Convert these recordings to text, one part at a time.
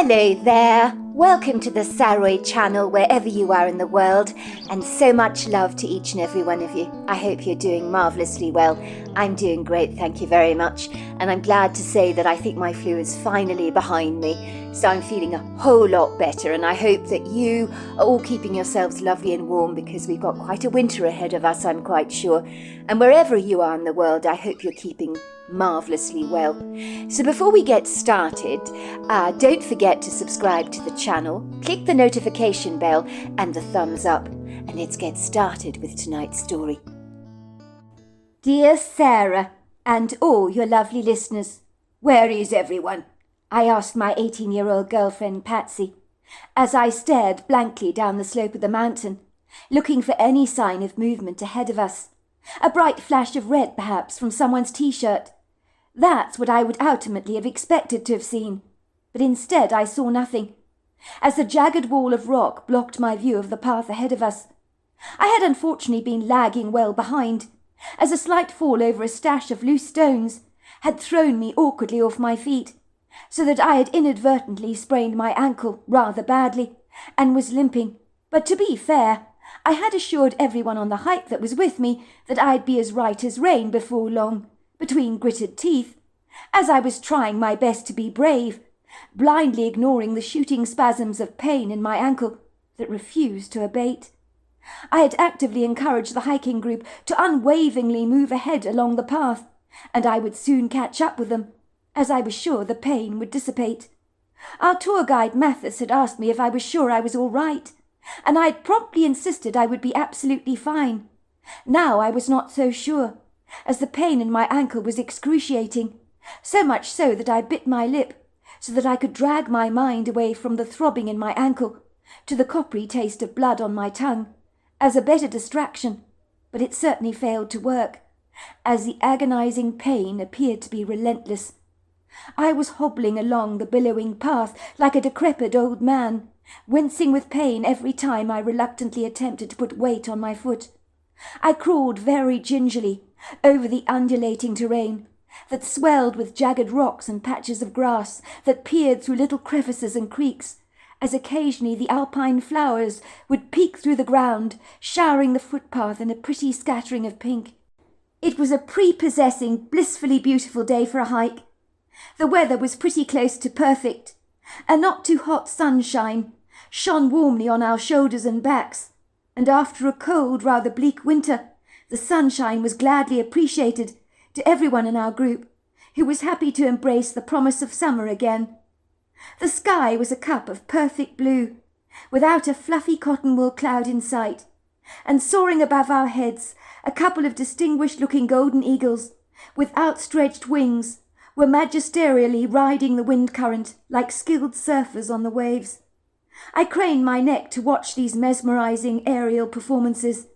Hello there, welcome to the Saroy channel wherever you are in the world, and so much love to each and every one of you. I hope you're doing marvellously well. I'm doing great, thank you very much, and I'm glad to say that I think my flu is finally behind me, so I'm feeling a whole lot better, and I hope that you are all keeping yourselves lovely and warm because we've got quite a winter ahead of us, I'm quite sure, and wherever you are in the world, I hope you're keeping marvellously well. So before we get started, don't forget to subscribe to the channel, click the notification bell and the thumbs up, and let's get started with tonight's story. Dear Sarah and all your lovely listeners, where is everyone? I asked my 18-year-old girlfriend Patsy as I stared blankly down the slope of the mountain, looking for any sign of movement ahead of us. A bright flash of red perhaps from someone's t-shirt. That's what I would ultimately have expected to have seen, but instead I saw nothing, as the jagged wall of rock blocked my view of the path ahead of us. I had unfortunately been lagging well behind, as a slight fall over a stash of loose stones had thrown me awkwardly off my feet, so that I had inadvertently sprained my ankle rather badly, and was limping. But to be fair, I had assured everyone on the hike that was with me that I'd be as right as rain before long, between gritted teeth, as I was trying my best to be brave, blindly ignoring the shooting spasms of pain in my ankle that refused to abate. I had actively encouraged the hiking group to unwaveringly move ahead along the path, and I would soon catch up with them, as I was sure the pain would dissipate. Our tour guide Mathis had asked me if I was sure I was all right, and I had promptly insisted I would be absolutely fine. Now I was not so sure, as the pain in my ankle was excruciating, so much so that I bit my lip, so that I could drag my mind away from the throbbing in my ankle to the coppery taste of blood on my tongue, as a better distraction, but it certainly failed to work, as the agonizing pain appeared to be relentless. I was hobbling along the billowing path like a decrepit old man, wincing with pain every time I reluctantly attempted to put weight on my foot. I crawled very gingerly over the undulating terrain that swelled with jagged rocks and patches of grass that peered through little crevices and creeks, as occasionally the alpine flowers would peek through the ground, showering the footpath in a pretty scattering of pink. It was a prepossessing, blissfully beautiful day for a hike. The weather was pretty close to perfect, and not too hot sunshine shone warmly on our shoulders and backs, and after a cold, rather bleak winter, the sunshine was gladly appreciated to everyone in our group, who was happy to embrace the promise of summer again. The sky was a cup of perfect blue, without a fluffy cotton wool cloud in sight, and soaring above our heads, a couple of distinguished-looking golden eagles, with outstretched wings, were magisterially riding the wind current like skilled surfers on the waves. I craned my neck to watch these mesmerizing aerial performances,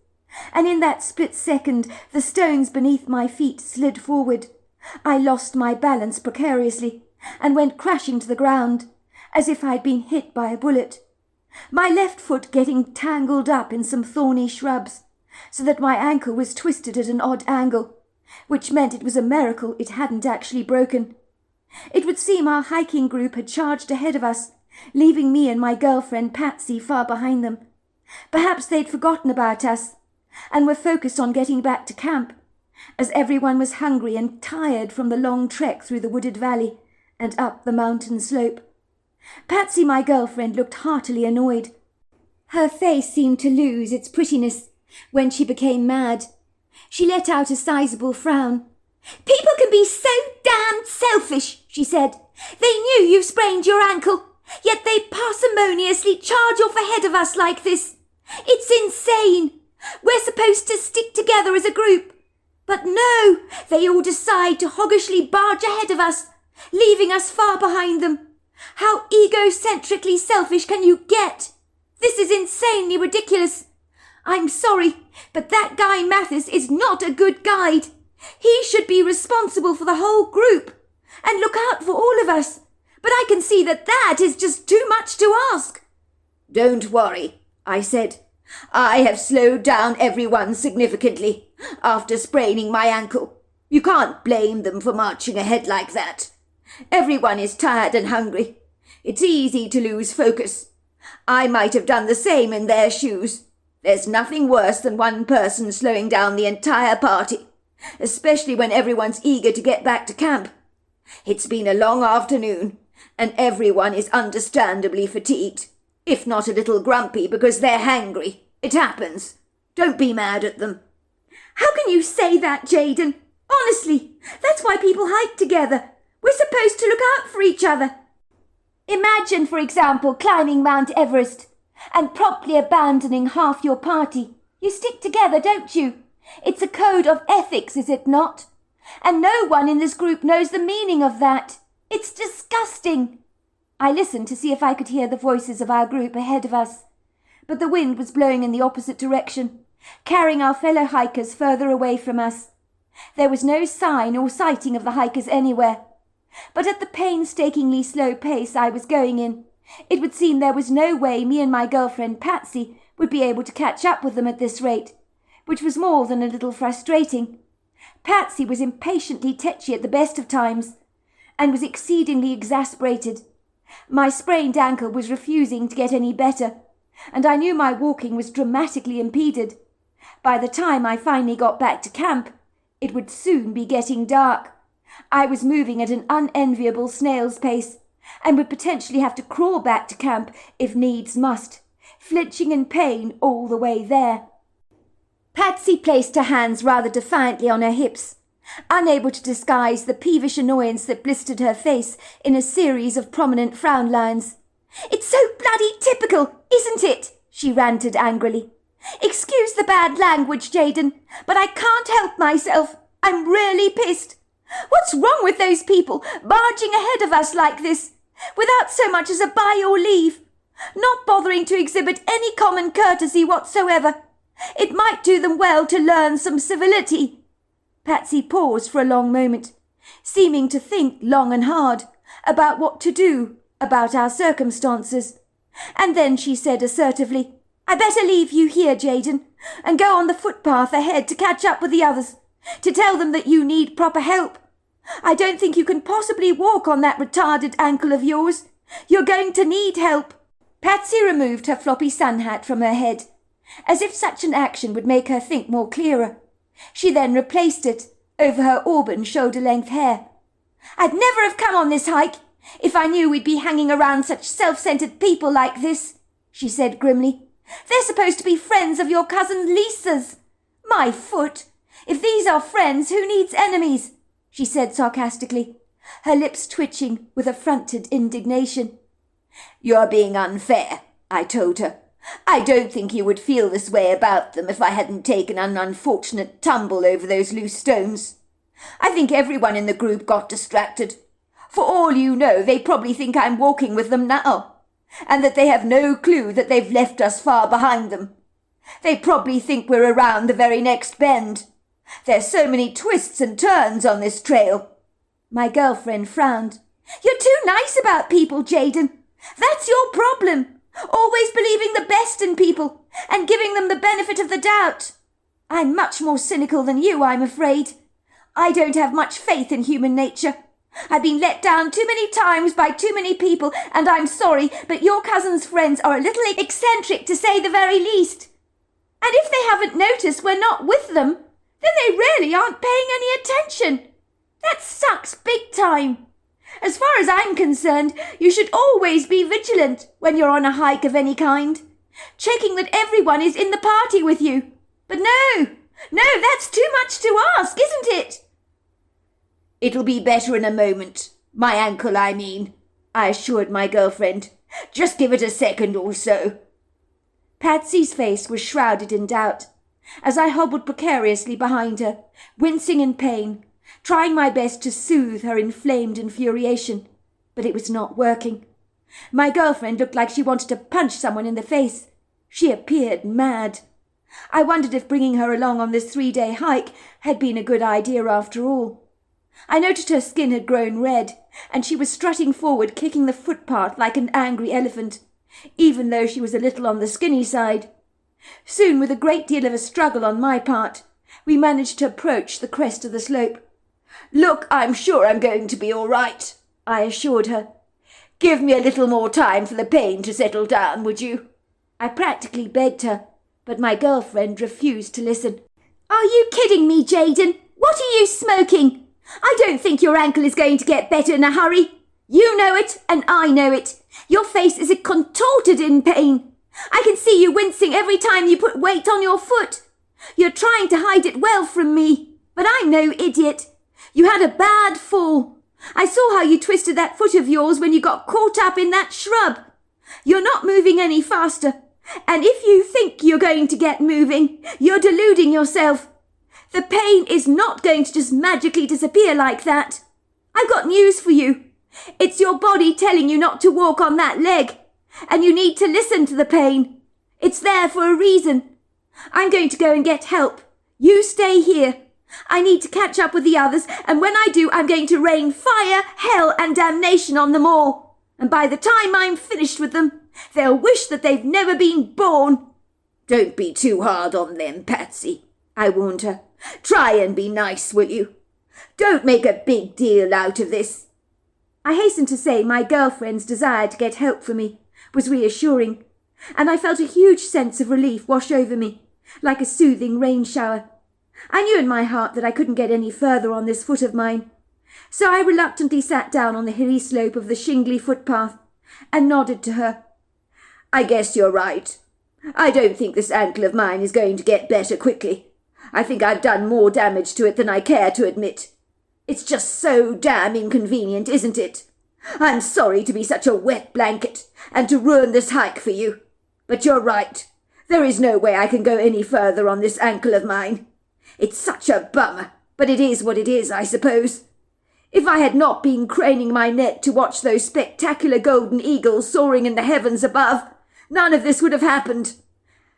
and in that split second the stones beneath my feet slid forward. I lost my balance precariously and went crashing to the ground, as if I'd been hit by a bullet, my left foot getting tangled up in some thorny shrubs, so that my ankle was twisted at an odd angle, which meant it was a miracle it hadn't actually broken. It would seem our hiking group had charged ahead of us, leaving me and my girlfriend Patsy far behind them. Perhaps they'd forgotten about us, and were focused on getting back to camp, as everyone was hungry and tired from the long trek through the wooded valley and up the mountain slope. Patsy, my girlfriend, looked heartily annoyed. Her face seemed to lose its prettiness when she became mad. She let out a sizable frown. "People can be so damned selfish," she said. "They knew you sprained your ankle, yet they parsimoniously charge off ahead of us like this. It's insane. We're supposed to stick together as a group. But no, they all decide to hoggishly barge ahead of us, leaving us far behind them. How egocentrically selfish can you get? This is insanely ridiculous. I'm sorry, but that guy Mathis is not a good guide. He should be responsible for the whole group and look out for all of us. But I can see that that is just too much to ask." "Don't worry," I said. "I have slowed down everyone significantly after spraining my ankle. You can't blame them for marching ahead like that. Everyone is tired and hungry. It's easy to lose focus. I might have done the same in their shoes. There's nothing worse than one person slowing down the entire party, especially when everyone's eager to get back to camp. It's been a long afternoon, and everyone is understandably fatigued, if not a little grumpy because they're hangry. It happens. Don't be mad at them. How can you say that, Jaden? Honestly, that's why people hike together. We're supposed to look out for each other. Imagine, for example, climbing Mount Everest and promptly abandoning half your party. You stick together, don't you? It's a code of ethics, is it not? And no one in this group knows the meaning of that. It's disgusting. I listened to see if I could hear the voices of our group ahead of us, but the wind was blowing in the opposite direction, carrying our fellow hikers further away from us. There was no sign or sighting of the hikers anywhere, but at the painstakingly slow pace I was going in, it would seem there was no way me and my girlfriend Patsy would be able to catch up with them at this rate, which was more than a little frustrating. Patsy was impatiently tetchy at the best of times, and was exceedingly exasperated. My sprained ankle was refusing to get any better, and I knew my walking was dramatically impeded. By the time I finally got back to camp, it would soon be getting dark. I was moving at an unenviable snail's pace, and would potentially have to crawl back to camp if needs must, flinching in pain all the way there. Patsy placed her hands rather defiantly on her hips, unable to disguise the peevish annoyance that blistered her face in a series of prominent frown lines. "It's so bloody typical, isn't it?" she ranted angrily. "Excuse the bad language, Jaden, but I can't help myself. I'm really pissed. What's wrong with those people barging ahead of us like this, without so much as a bye or leave, not bothering to exhibit any common courtesy whatsoever? It might do them well to learn some civility." Patsy paused for a long moment, seeming to think long and hard about what to do about our circumstances, and then she said assertively, "I better leave you here, Jaden, and go on the footpath ahead to catch up with the others, to tell them that you need proper help. I don't think you can possibly walk on that retarded ankle of yours. You're going to need help." Patsy removed her floppy sun hat from her head, as if such an action would make her think more clearer. She then replaced it over her auburn shoulder-length hair. "I'd never have come on this hike if I knew we'd be hanging around such self-centered people like this," she said grimly. "They're supposed to be friends of your cousin Lisa's. My foot! If these are friends, who needs enemies?" she said sarcastically, her lips twitching with affronted indignation. "You're being unfair," I told her. "I don't think you would feel this way about them if I hadn't taken an unfortunate tumble over those loose stones. I think everyone in the group got distracted. For all you know, they probably think I'm walking with them now, and that they have no clue that they've left us far behind them. They probably think we're around the very next bend. There's so many twists and turns on this trail." My girlfriend frowned. "You're too nice about people, Jaden. That's your problem. Always believing the best in people and giving them the benefit of the doubt. I'm much more cynical than you, I'm afraid. I don't have much faith in human nature. I've been let down too many times by too many people, and I'm sorry, but your cousin's friends are a little eccentric, to say the very least. And if they haven't noticed we're not with them, then they really aren't paying any attention. That sucks big time. As far as I'm concerned, you should always be vigilant when you're on a hike of any kind, checking that everyone is in the party with you. But no, that's too much to ask, isn't it?" "It'll be better in a moment. My ankle, I mean," I assured my girlfriend. "Just give it a second or so." Patsy's face was shrouded in doubt, as I hobbled precariously behind her, wincing in pain, trying my best to soothe her inflamed infuriation, but it was not working. My girlfriend looked like she wanted to punch someone in the face. She appeared mad. I wondered if bringing her along on this 3-day hike had been a good idea after all. I noticed her skin had grown red, and she was strutting forward, kicking the footpath like an angry elephant, even though she was a little on the skinny side. Soon, with a great deal of a struggle on my part, we managed to approach the crest of the slope. "Look, I'm sure I'm going to be all right," I assured her. Give me a little more time for the pain to settle down, would you?" I practically begged her, but my girlfriend refused to listen. "Are you kidding me, Jaden? What are you smoking? I don't think your ankle is going to get better in a hurry. You know it, and I know it. Your face is contorted in pain. I can see you wincing every time you put weight on your foot. You're trying to hide it well from me, but I'm no idiot. You had a bad fall. I saw how you twisted that foot of yours when you got caught up in that shrub. You're not moving any faster, and if you think you're going to get moving, you're deluding yourself. The pain is not going to just magically disappear like that. I've got news for you. It's your body telling you not to walk on that leg, and you need to listen to the pain. It's there for a reason. I'm going to go and get help. You stay here. I need to catch up with the others, and when I do, I'm going to rain fire, hell, and damnation on them all. And by the time I'm finished with them, they'll wish that they've never been born." "Don't be too hard on them, Patsy," I warned her. "Try and be nice, will you? Don't make a big deal out of this." I hasten to say my girlfriend's desire to get help for me was reassuring, and I felt a huge sense of relief wash over me, like a soothing rain shower. I knew in my heart that I couldn't get any further on this foot of mine, so I reluctantly sat down on the hilly slope of the shingly footpath and nodded to her. "I guess you're right. I don't think this ankle of mine is going to get better quickly. I think I've done more damage to it than I care to admit. It's just so damn inconvenient, isn't it? I'm sorry to be such a wet blanket and to ruin this hike for you. But you're right. There is no way I can go any further on this ankle of mine. It's such a bummer, but it is what it is, I suppose. If I had not been craning my neck to watch those spectacular golden eagles soaring in the heavens above, none of this would have happened.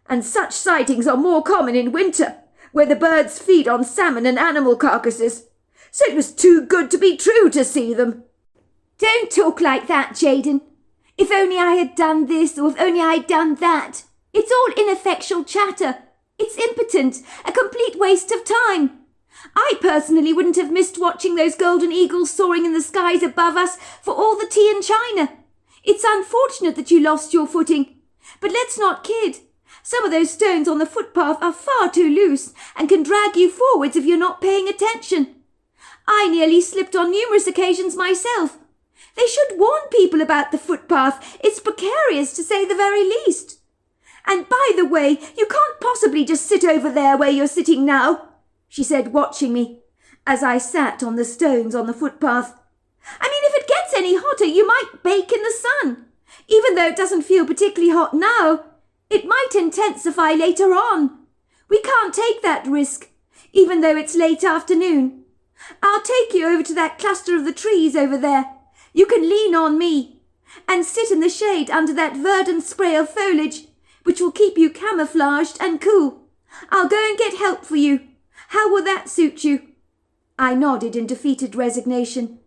And such sightings are more common in winter, where the birds feed on salmon and animal carcasses. So it was too good to be true to see them." "Don't talk like that, Jaden. If only I had done this, or if only I had done that. It's all ineffectual chatter. It's impotent, a complete waste of time. I personally wouldn't have missed watching those golden eagles soaring in the skies above us for all the tea in China. It's unfortunate that you lost your footing, but let's not kid. Some of those stones on the footpath are far too loose and can drag you forwards if you're not paying attention. I nearly slipped on numerous occasions myself. They should warn people about the footpath. It's precarious, to say the very least. And by the way, you can't possibly just sit over there where you're sitting now," she said, watching me, as I sat on the stones on the footpath. "I mean, if it gets any hotter, you might bake in the sun. Even though it doesn't feel particularly hot now, it might intensify later on. We can't take that risk, even though it's late afternoon. I'll take you over to that cluster of the trees over there. You can lean on me and sit in the shade under that verdant spray of foliage, which will keep you camouflaged and cool. I'll go and get help for you. How will that suit you?" I nodded in defeated resignation.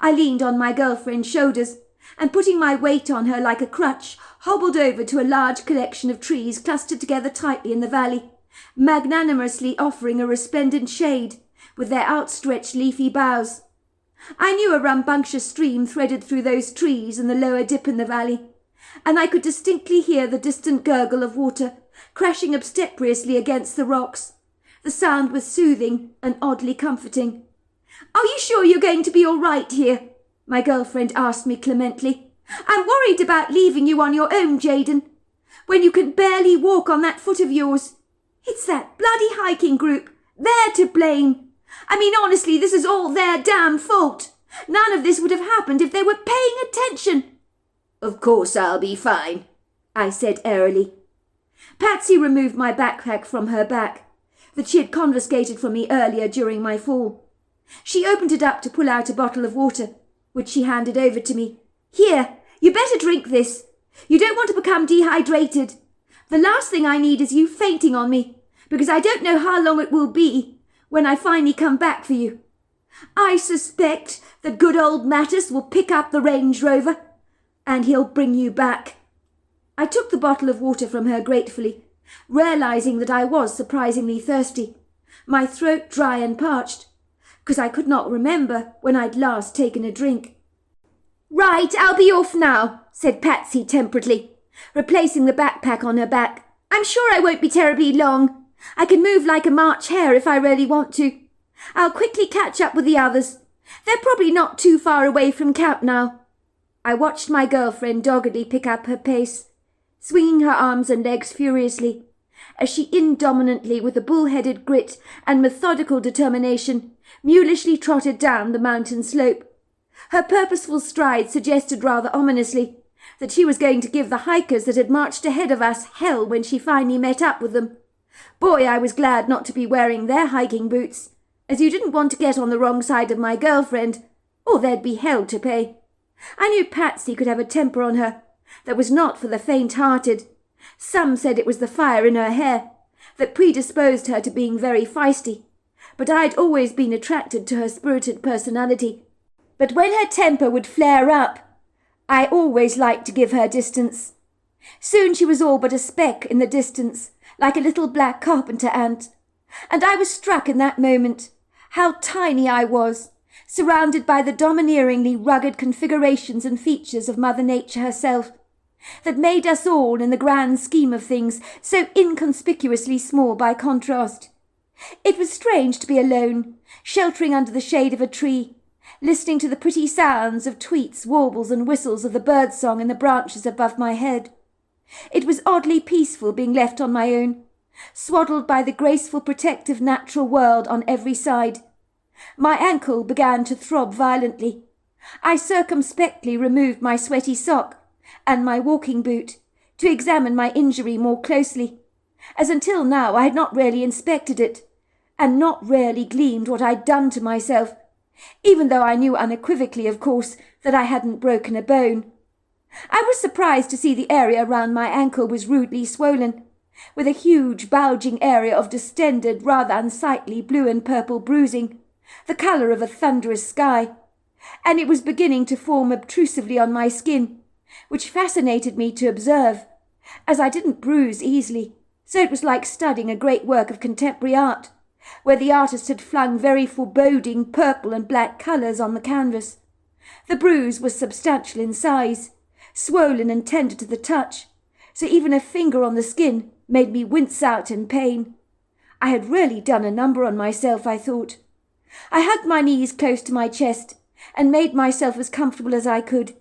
I leaned on my girlfriend's shoulders and, putting my weight on her like a crutch, hobbled over to a large collection of trees clustered together tightly in the valley, magnanimously offering a resplendent shade with their outstretched leafy boughs. I knew a rambunctious stream threaded through those trees in the lower dip in the valley, and I could distinctly hear the distant gurgle of water crashing obsequiously against the rocks. The sound was soothing and oddly comforting. "Are you sure you're going to be all right here?" my girlfriend asked me clemently. "I'm worried about leaving you on your own, Jaden, when you can barely walk on that foot of yours. It's that bloody hiking group. They're to blame. I mean, honestly, this is all their damn fault. None of this would have happened if they were paying attention." "Of course I'll be fine," I said airily. Patsy removed my backpack from her back, that she had confiscated from me earlier during my fall. She opened it up to pull out a bottle of water, which she handed over to me. "Here, you better drink this. You don't want to become dehydrated. The last thing I need is you fainting on me, because I don't know how long it will be when I finally come back for you. I suspect that good old Mattis will pick up the Range Rover, and he'll bring you back." I took the bottle of water from her gratefully, realizing that I was surprisingly thirsty, my throat dry and parched, because I could not remember when I'd last taken a drink. Right, I'll be off now, said Patsy temperately, replacing the backpack on her back. I'm sure I won't be terribly long. I can move like a March hare if I really want to. I'll quickly catch up with the others. They're probably not too far away from camp now. I watched my girlfriend doggedly pick up her pace, swinging her arms and legs furiously, as she indomitantly, with a bull-headed grit and methodical determination, mulishly trotted down the mountain slope. Her purposeful stride suggested rather ominously that she was going to give the hikers that had marched ahead of us hell when she finally met up with them. Boy, I was glad not to be wearing their hiking boots, as you didn't want to get on the wrong side of my girlfriend, or there'd be hell to pay. I knew Patsy could have a temper on her that was not for the faint-hearted. Some said it was the fire in her hair that predisposed her to being very feisty, but I'd always been attracted to her spirited personality. But when her temper would flare up, I always liked to give her distance. Soon she was all but a speck in the distance, like a little black carpenter ant, and I was struck in that moment how tiny I was, surrounded by the domineeringly rugged configurations and features of Mother Nature herself, that made us all, in the grand scheme of things, so inconspicuously small by contrast. It was strange to be alone, sheltering under the shade of a tree, listening to the pretty sounds of tweets, warbles and whistles of the birdsong in the branches above my head. It was oddly peaceful being left on my own, swaddled by the graceful protective natural world on every side. My ankle began to throb violently. I circumspectly removed my sweaty sock and my walking boot to examine my injury more closely, as until now I had not really inspected it, and not really gleaned what I'd done to myself, even though I knew unequivocally, of course, that I hadn't broken a bone. I was surprised to see the area round my ankle was rudely swollen, with a huge bulging area of distended, rather unsightly blue and purple bruising, the colour of a thunderous sky, and it was beginning to form obtrusively on my skin, which fascinated me to observe, as I didn't bruise easily, so it was like studying a great work of contemporary art, where the artist had flung very foreboding purple and black colours on the canvas. The bruise was substantial in size, swollen and tender to the touch, so even a finger on the skin made me wince out in pain. I had really done a number on myself, I thought. I hugged my knees close to my chest and made myself as comfortable as I could,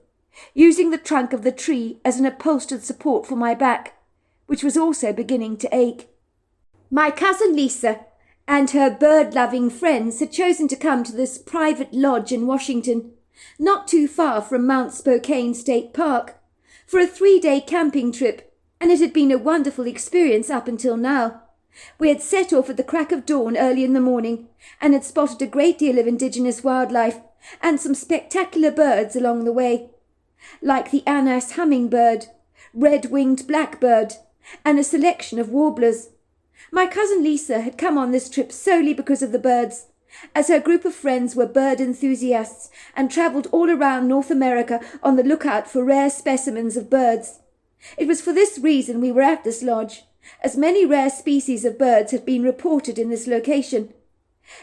using the trunk of the tree as an upholstered support for my back, which was also beginning to ache. My cousin Lisa and her bird-loving friends had chosen to come to this private lodge in Washington, not too far from Mount Spokane State Park, for a 3-day camping trip, and it had been a wonderful experience up until now. We had set off at the crack of dawn early in the morning, and had spotted a great deal of indigenous wildlife and some spectacular birds along the way, like the Anas hummingbird, red-winged blackbird, and a selection of warblers. My cousin Lisa had come on this trip solely because of the birds, as her group of friends were bird enthusiasts and travelled all around North America on the lookout for rare specimens of birds. It was for this reason we were at this lodge, as many rare species of birds had been reported in this location.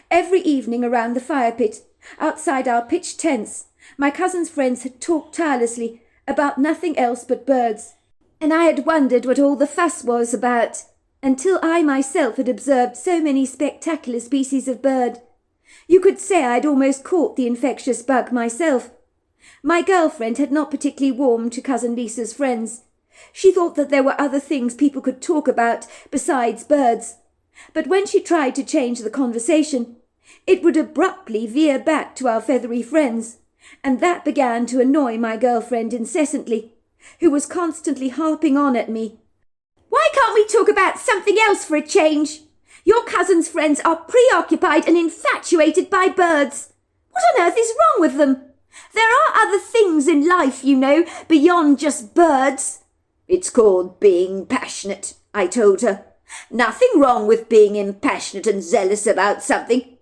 Every evening around the fire pit, outside our pitched tents, my cousin's friends had talked tirelessly about nothing else but birds, and I had wondered what all the fuss was about, until I myself had observed so many spectacular species of bird. You could say I'd almost caught the infectious bug myself. My girlfriend had not particularly warmed to Cousin Lisa's friends. She thought that there were other things people could talk about besides birds, but when she tried to change the conversation, it would abruptly veer back to our feathery friends, and that began to annoy my girlfriend incessantly, who was constantly harping on at me. Why can't we talk about something else for a change? Your cousin's friends are preoccupied and infatuated by birds. What on earth is wrong with them? There are other things in life, you know, beyond just birds. It's called being passionate, I told her. Nothing wrong with being impassionate and zealous about something.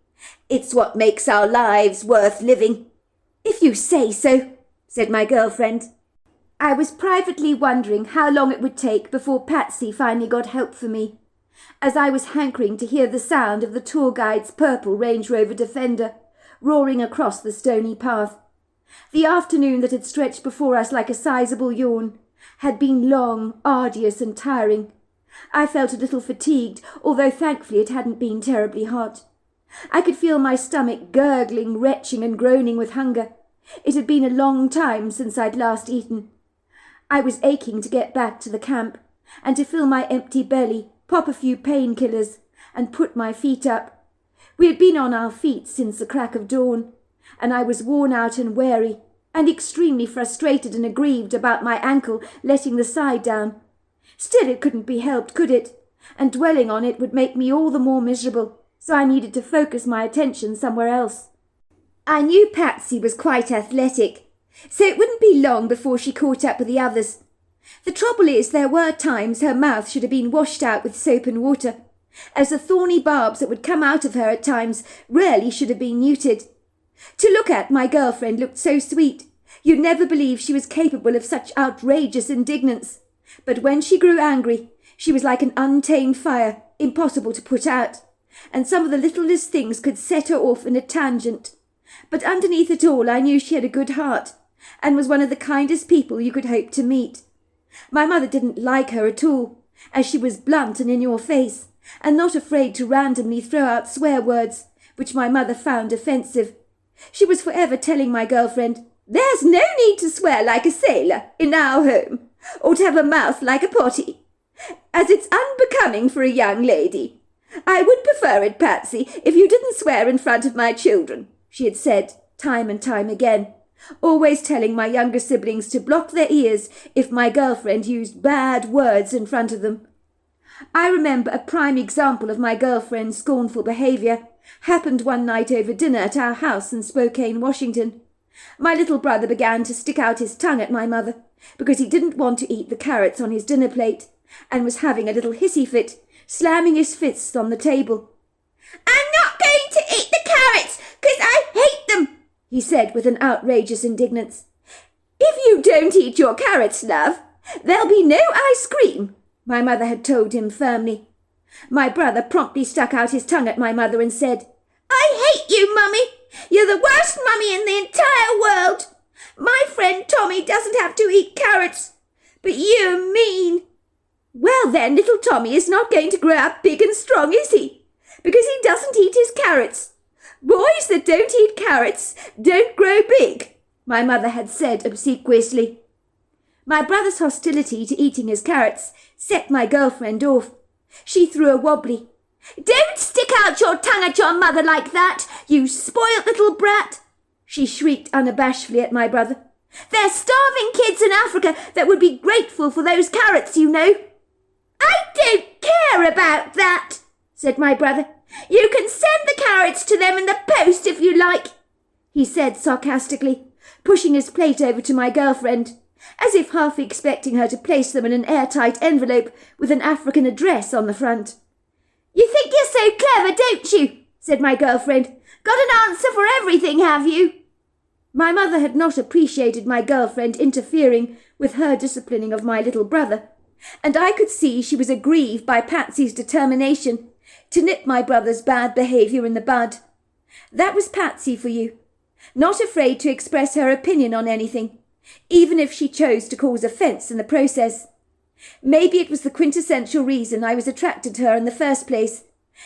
It's what makes our lives worth living. If you say so, said my girlfriend. I was privately wondering how long it would take before Patsy finally got help for me, as I was hankering to hear the sound of the tour guide's purple Range Rover Defender roaring across the stony path. The afternoon that had stretched before us like a sizable yawn had been long, arduous and tiring. I felt a little fatigued, although thankfully it hadn't been terribly hot. I could feel my stomach gurgling, retching and groaning with hunger. It had been a long time since I'd last eaten. I was aching to get back to the camp, and to fill my empty belly, pop a few painkillers, and put my feet up. We had been on our feet since the crack of dawn, and I was worn out and weary, and extremely frustrated and aggrieved about my ankle letting the side down. Still, it couldn't be helped, could it? And dwelling on it would make me all the more miserable, so I needed to focus my attention somewhere else. I knew Patsy was quite athletic, so it wouldn't be long before she caught up with the others. The trouble is, there were times her mouth should have been washed out with soap and water, as the thorny barbs that would come out of her at times rarely should have been neutered. To look at, my girlfriend looked so sweet. You'd never believe she was capable of such outrageous indignance. But when she grew angry, she was like an untamed fire, impossible to put out, and some of the littlest things could set her off in a tangent. But underneath it all, I knew she had a good heart, and was one of the kindest people you could hope to meet. My mother didn't like her at all, as she was blunt and in your face, and not afraid to randomly throw out swear words, which my mother found offensive. She was forever telling my girlfriend, "There's no need to swear like a sailor in our home, or to have a mouth like a potty, as it's unbecoming for a young lady. I would prefer it, Patsy, if you didn't swear in front of my children," she had said time and time again, always telling my younger siblings to block their ears if my girlfriend used bad words in front of them. I remember a prime example of my girlfriend's scornful behaviour happened one night over dinner at our house in Spokane, Washington. My little brother began to stick out his tongue at my mother because he didn't want to eat the carrots on his dinner plate, and was having a little hissy fit, slamming his fists on the table. "I'm not going to eat the carrots, 'cause I hate them," he said with an outrageous indignance. "If you don't eat your carrots, love, there'll be no ice cream," my mother had told him firmly. My brother promptly stuck out his tongue at my mother and said, "I hate you, Mummy. You're the worst mummy in the entire world. My friend Tommy doesn't have to eat carrots, but you're mean." "Well then, little Tommy is not going to grow up big and strong, is he? Because he doesn't eat his carrots. Boys that don't eat carrots don't grow big," my mother had said obsequiously. My brother's hostility to eating his carrots set my girlfriend off. She threw a wobbly. "Don't stick out your tongue at your mother like that, you spoilt little brat," she shrieked unabashedly at my brother. "There's starving kids in Africa that would be grateful for those carrots, you know." "I don't care about that," said my brother. "You can send the carrots to them in the post if you like," he said sarcastically, pushing his plate over to my girlfriend, as if half expecting her to place them in an airtight envelope with an African address on the front. "You think you're so clever, don't you?" said my girlfriend. "Got an answer for everything, have you?" My mother had not appreciated my girlfriend interfering with her disciplining of my little brother, and I could see she was aggrieved by Patsy's determination to nip my brother's bad behaviour in the bud. That was Patsy for you, not afraid to express her opinion on anything, even if she chose to cause offence in the process. Maybe it was the quintessential reason I was attracted to her in the first place.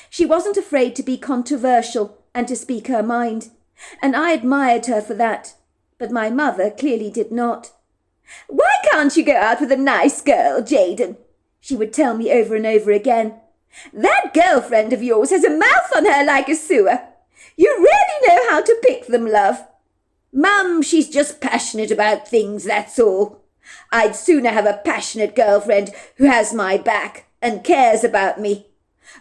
She wasn't afraid to be controversial and to speak her mind, and I admired her for that, but my mother clearly did not. "Why can't you go out with a nice girl, Jaden?" she would tell me over and over again. "That girlfriend of yours has a mouth on her like a sewer. You really know how to pick them, love." "Mum, she's just passionate about things, that's all. I'd sooner have a passionate girlfriend who has my back and cares about me,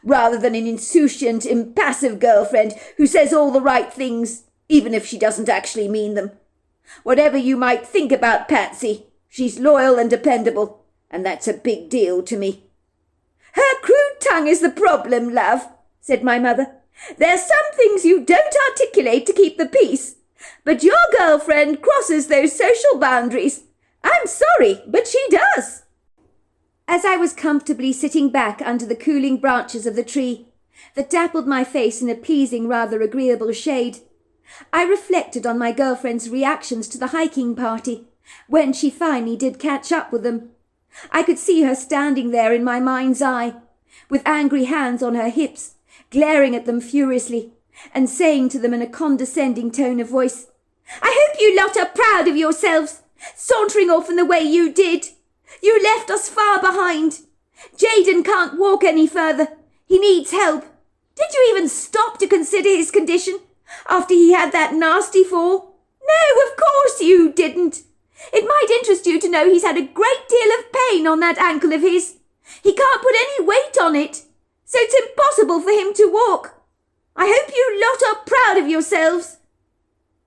rather than an insouciant, impassive girlfriend who says all the right things, even if she doesn't actually mean them. Whatever you might think about Patsy, she's loyal and dependable, and that's a big deal to me." "Her crude tongue is the problem, love," said my mother. "There's some things you don't articulate to keep the peace, but your girlfriend crosses those social boundaries. I'm sorry, but she does." As I was comfortably sitting back under the cooling branches of the tree that dappled my face in a pleasing, rather agreeable shade, I reflected on my girlfriend's reactions to the hiking party, when she finally did catch up with them. I could see her standing there in my mind's eye, with angry hands on her hips, glaring at them furiously, and saying to them in a condescending tone of voice, "I hope you lot are proud of yourselves, sauntering off in the way you did. You left us far behind. Jaden can't walk any further. He needs help. Did you even stop to consider his condition after he had that nasty fall? No, of course you didn't. It might interest you to know he's had a great deal of pain on that ankle of his. He can't put any weight on it, so it's impossible for him to walk. I hope you lot are proud of yourselves."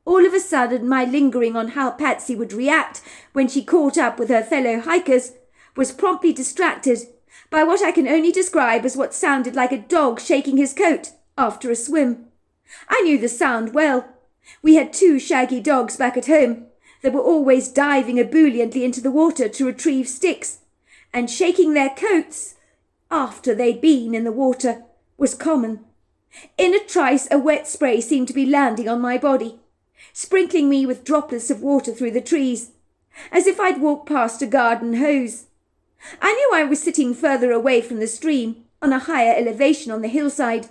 All of a sudden, my lingering on how Patsy would react when she caught up with her fellow hikers was promptly distracted by what I can only describe as what sounded like a dog shaking his coat after a swim. I knew the sound well. We had 2 shaggy dogs back at home that were always diving ebulliently into the water to retrieve sticks, and shaking their coats after they'd been in the water was common. In a trice, a wet spray seemed to be landing on my body, sprinkling me with droplets of water through the trees, as if I'd walked past a garden hose. I knew I was sitting further away from the stream, on a higher elevation on the hillside.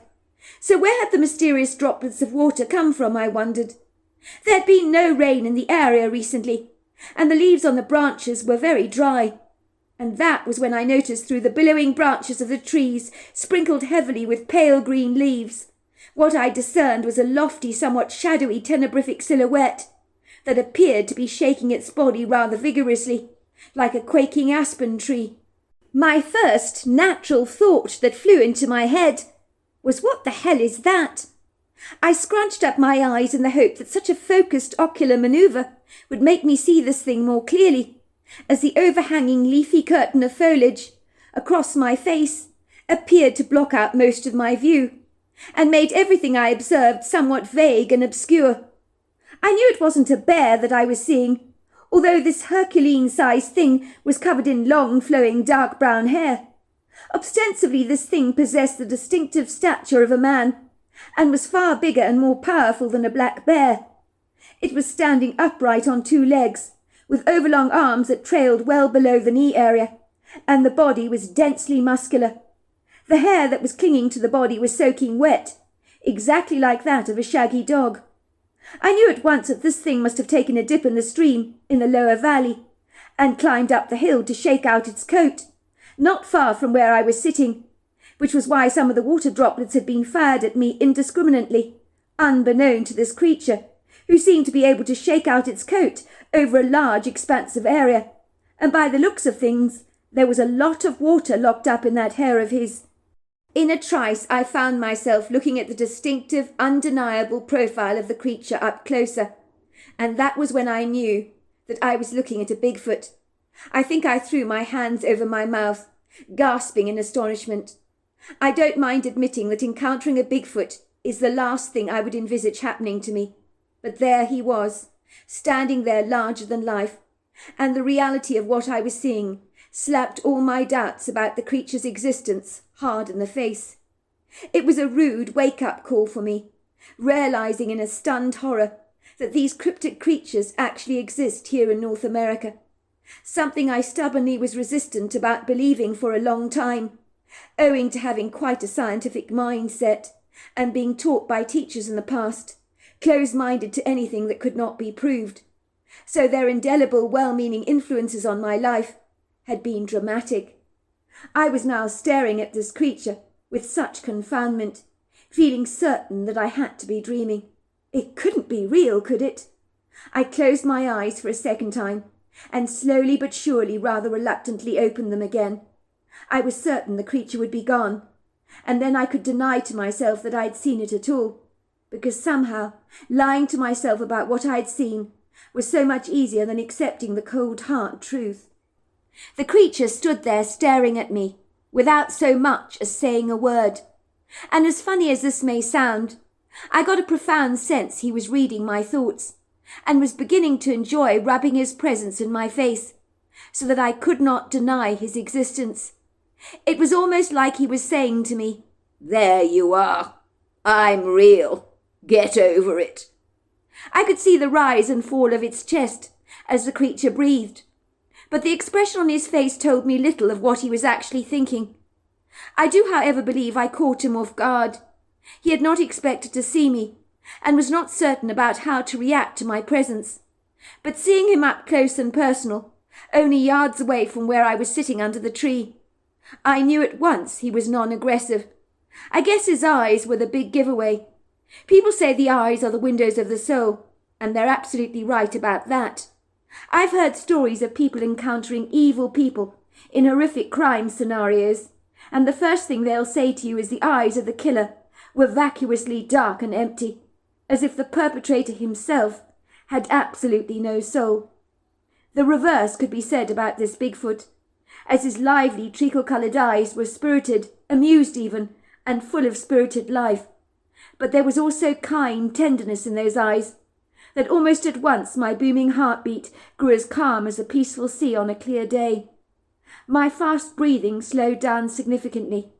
So where had the mysterious droplets of water come from, I wondered? There had been no rain in the area recently, and the leaves on the branches were very dry. And that was when I noticed through the billowing branches of the trees, sprinkled heavily with pale green leaves, what I discerned was a lofty, somewhat shadowy, tenebrific silhouette that appeared to be shaking its body rather vigorously, like a quaking aspen tree. My first natural thought that flew into my head was, what the hell is that? I scrunched up my eyes in the hope that such a focused ocular manoeuvre would make me see this thing more clearly, as the overhanging leafy curtain of foliage across my face appeared to block out most of my view, and made everything I observed somewhat vague and obscure. I knew it wasn't a bear that I was seeing, although this Herculean-sized thing was covered in long, flowing, dark brown hair. Ostensibly, this thing possessed the distinctive stature of a man, and was far bigger and more powerful than a black bear. It was standing upright on 2 legs, with overlong arms that trailed well below the knee area, and the body was densely muscular. The hair that was clinging to the body was soaking wet, exactly like that of a shaggy dog. I knew at once that this thing must have taken a dip in the stream in the lower valley, and climbed up the hill to shake out its coat, not far from where I was sitting, which was why some of the water droplets had been fired at me indiscriminately, unbeknown to this creature, who seemed to be able to shake out its coat over a large expansive area, and by the looks of things, there was a lot of water locked up in that hair of his. In a trice, I found myself looking at the distinctive, undeniable profile of the creature up closer, and that was when I knew that I was looking at a Bigfoot. I think I threw my hands over my mouth, gasping in astonishment. I don't mind admitting that encountering a Bigfoot is the last thing I would envisage happening to me, but there he was, standing there larger than life, and the reality of what I was seeing slapped all my doubts about the creature's existence hard in the face. It was a rude wake-up call for me, realizing in a stunned horror that these cryptic creatures actually exist here in North America, something I stubbornly was resistant about believing for a long time, owing to having quite a scientific mindset and being taught by teachers in the past, close-minded to anything that could not be proved. So their indelible, well-meaning influences on my life had been dramatic. I was now staring at this creature with such confoundment, feeling certain that I had to be dreaming. It couldn't be real, could it? I closed my eyes for a second time, and slowly but surely rather reluctantly opened them again. I was certain the creature would be gone, and then I could deny to myself that I'd seen it at all, because somehow lying to myself about what I'd seen was so much easier than accepting the cold hard truth. The creature stood there staring at me, without so much as saying a word, and as funny as this may sound, I got a profound sense he was reading my thoughts, and was beginning to enjoy rubbing his presence in my face, so that I could not deny his existence. It was almost like he was saying to me, "There you are. I'm real. Get over it." I could see the rise and fall of its chest as the creature breathed, but the expression on his face told me little of what he was actually thinking. I do, however, believe I caught him off guard. He had not expected to see me, and was not certain about how to react to my presence. But seeing him up close and personal, only yards away from where I was sitting under the tree, I knew at once he was non-aggressive. I guess his eyes were the big giveaway. People say the eyes are the windows of the soul, and they're absolutely right about that. I've heard stories of people encountering evil people in horrific crime scenarios, and the first thing they'll say to you is the eyes of the killer were vacuously dark and empty, as if the perpetrator himself had absolutely no soul. The reverse could be said about this Bigfoot, as his lively treacle-coloured eyes were spirited, amused even, and full of spirited life. But there was also kind tenderness in those eyes, that almost at once my booming heartbeat grew as calm as a peaceful sea on a clear day. My fast breathing slowed down significantly.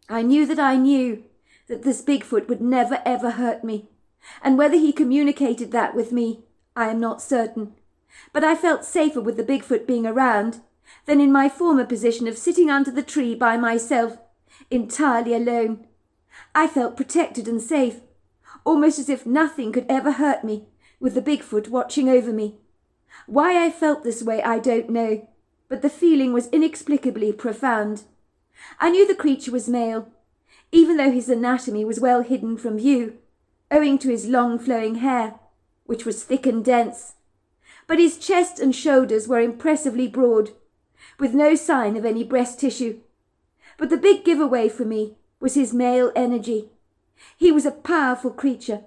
I knew that this Bigfoot would never ever hurt me, and whether he communicated that with me, I am not certain. But I felt safer with the Bigfoot being around than in my former position of sitting under the tree by myself, entirely alone. I felt protected and safe, almost as if nothing could ever hurt me, with the Bigfoot watching over me. Why I felt this way I don't know, but the feeling was inexplicably profound. I knew the creature was male, even though his anatomy was well hidden from view, owing to his long flowing hair, which was thick and dense. But his chest and shoulders were impressively broad, with no sign of any breast tissue. But the big giveaway for me was his male energy. He was a powerful creature,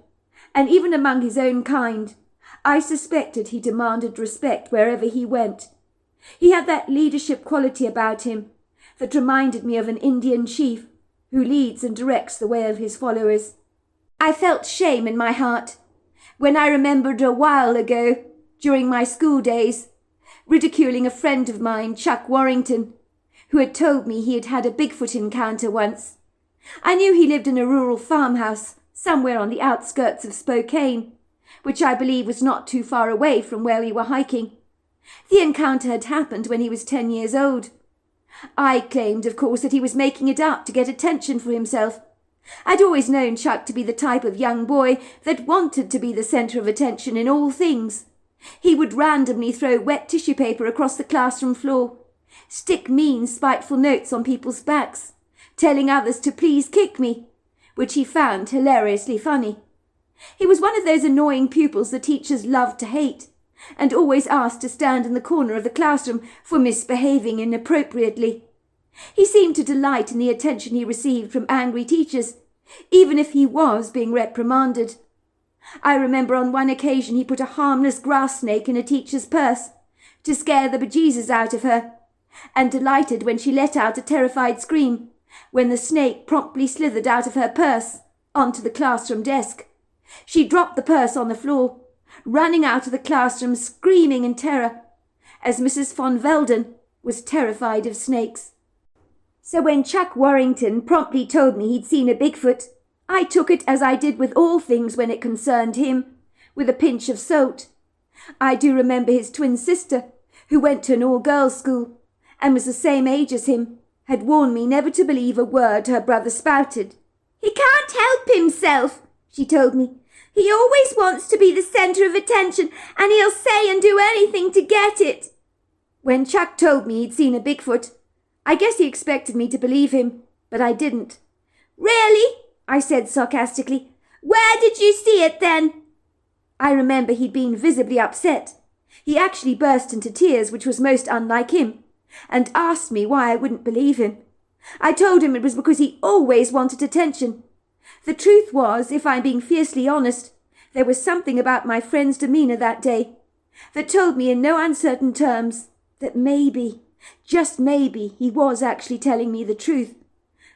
and even among his own kind, I suspected he demanded respect wherever he went. He had that leadership quality about him that reminded me of an Indian chief who leads and directs the way of his followers. I felt shame in my heart when I remembered a while ago, during my school days, ridiculing a friend of mine, Chuck Warrington, who had told me he had had a Bigfoot encounter once. I knew he lived in a rural farmhouse somewhere on the outskirts of Spokane, which I believe was not too far away from where we were hiking. The encounter had happened when he was 10 years old. I claimed, of course, that he was making it up to get attention for himself. I'd always known Chuck to be the type of young boy that wanted to be the centre of attention in all things. He would randomly throw wet tissue paper across the classroom floor, stick mean, spiteful notes on people's backs, telling others to please kick me, which he found hilariously funny. He was one of those annoying pupils the teachers loved to hate, and always asked to stand in the corner of the classroom for misbehaving inappropriately. He seemed to delight in the attention he received from angry teachers, even if he was being reprimanded. I remember on one occasion he put a harmless grass snake in a teacher's purse to scare the bejesus out of her, and delighted when she let out a terrified scream when the snake promptly slithered out of her purse onto the classroom desk. She dropped the purse on the floor, running out of the classroom screaming in terror, as Mrs. von Velden was terrified of snakes. So when Chuck Warrington promptly told me he'd seen a Bigfoot, I took it, as I did with all things when it concerned him, with a pinch of salt. I do remember his twin sister, who went to an all-girls school and was the same age as him, had warned me never to believe a word her brother spouted. "He can't help himself," she told me. "He always wants to be the centre of attention, and he'll say and do anything to get it." When Chuck told me he'd seen a Bigfoot, I guess he expected me to believe him, but I didn't. "Really?" I said sarcastically. "Where did you see it then?" I remember he'd been visibly upset. He actually burst into tears, which was most unlike him, and asked me why I wouldn't believe him. I told him it was because he always wanted attention. The truth was, if I'm being fiercely honest, there was something about my friend's demeanour that day that told me in no uncertain terms that maybe, just maybe, he was actually telling me the truth.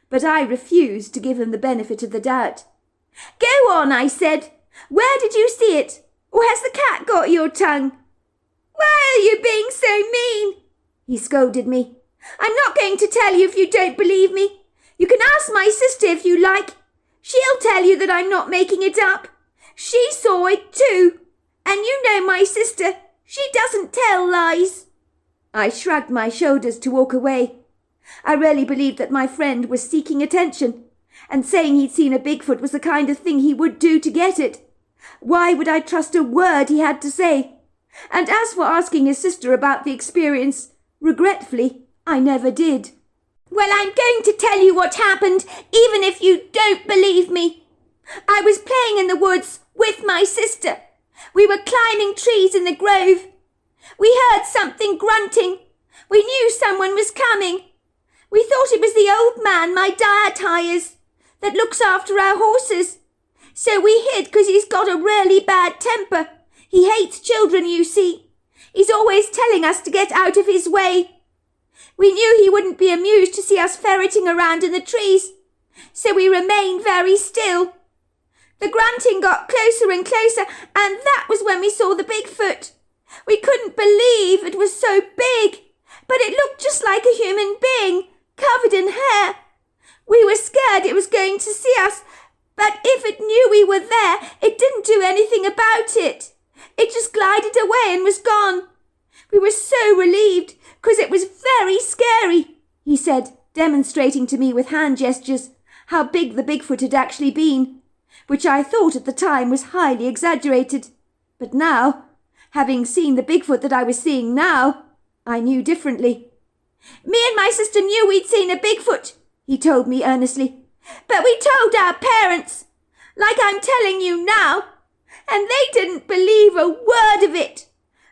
But I refused to give him the benefit of the doubt. "Go on," I said. "Where did you see it? Or has the cat got your tongue?" "Why are you being so mean?" he scolded me. "I'm not going to tell you if you don't believe me. You can ask my sister if you like. She'll tell you that I'm not making it up. She saw it too. And you know my sister, she doesn't tell lies. I shrugged my shoulders to walk away. I really believed that my friend was seeking attention, and saying he'd seen a Bigfoot was the kind of thing he would do to get it. Why would I trust a word he had to say? And as for asking his sister about the experience, regretfully, I never did. Well, I'm going to tell you what happened, even if you don't believe me. I was playing in the woods with my sister. We were climbing trees in the grove. We heard something grunting. We knew someone was coming. We thought it was the old man my dad hires, that looks after our horses. So we hid because he's got a really bad temper. He hates children, you see. He's always telling us to get out of his way. We knew he wouldn't be amused to see us ferreting around in the trees, so we remained very still. The grunting got closer and closer, and that was when we saw the Bigfoot. We couldn't believe it was so big, but it looked just like a human being, covered in hair. We were scared it was going to see us, but if it knew we were there, it didn't do anything about it. It just glided away and was gone. We were so relieved, because it was very scary, he said, demonstrating to me with hand gestures how big the Bigfoot had actually been, which I thought at the time was highly exaggerated. But now, having seen the Bigfoot that I was seeing now, I knew differently. Me and my sister knew we'd seen a Bigfoot, he told me earnestly. But we told our parents, like I'm telling you now, and they didn't believe a word of it.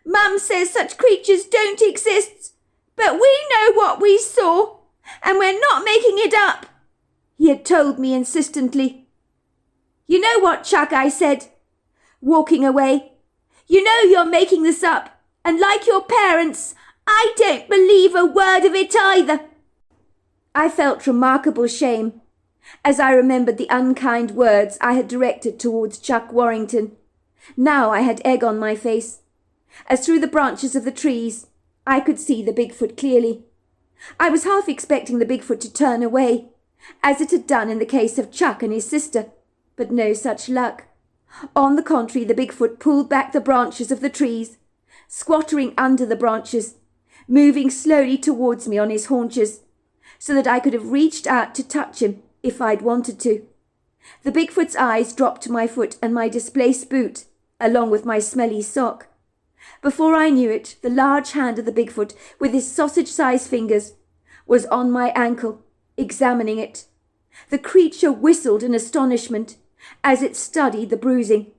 Mum says such creatures don't exist, but we know what we saw, and we're not making it up, he had told me insistently. You know what, Chuck, I said, walking away. You know you're making this up, and like your parents, I don't believe a word of it either. I felt remarkable shame as I remembered the unkind words I had directed towards Chuck Warrington. Now I had egg on my face, as through the branches of the trees I could see the Bigfoot clearly. I was half expecting the Bigfoot to turn away, as it had done in the case of Chuck and his sister, but no such luck. On the contrary, the Bigfoot pulled back the branches of the trees, squattering under the branches, moving slowly towards me on his haunches, so that I could have reached out to touch him if I'd wanted to. The Bigfoot's eyes dropped to my foot and my displaced boot, along with my smelly sock. Before I knew it, the large hand of the Bigfoot, with his sausage-sized fingers, was on my ankle, examining it. The creature whistled in astonishment as it studied the bruising.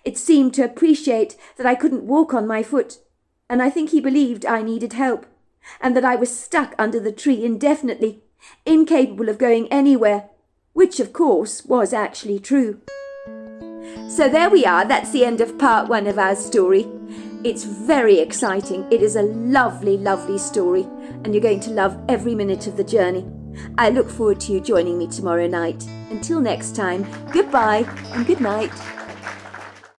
It seemed to appreciate that I couldn't walk on my foot, and I think he believed I needed help, and that I was stuck under the tree indefinitely, incapable of going anywhere, which of course was actually true. So there we are, that's the end of part 1 of our story. It's very exciting. It is a lovely, lovely story, and you're going to love every minute of the journey. I look forward to you joining me tomorrow night. Until next time, goodbye and good night.